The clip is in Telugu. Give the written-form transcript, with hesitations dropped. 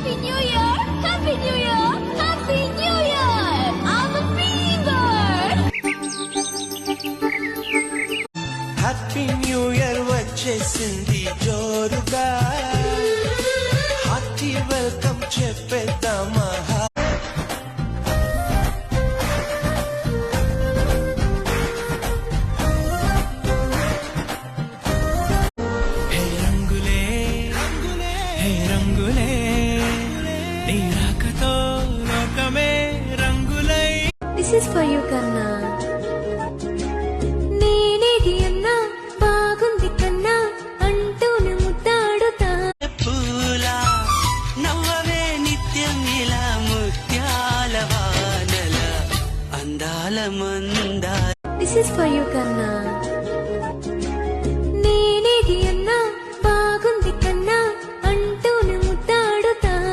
Happy New Year! Happy New Year! Happy New Year! I'm a fever! Happy New Year వచ్చేసింది జోరుగా హార్టీ వెల్కమ్ చెప్పేద్దామా This is for you, Kanna. నేనేది అన్నా బాగుంది కన్నా అంటూనే ముద్దాడుతా పూల నవ్వవే నిత్యం ఇలా ముత్యాల వానల అందాల మందా This is for you, Kanna.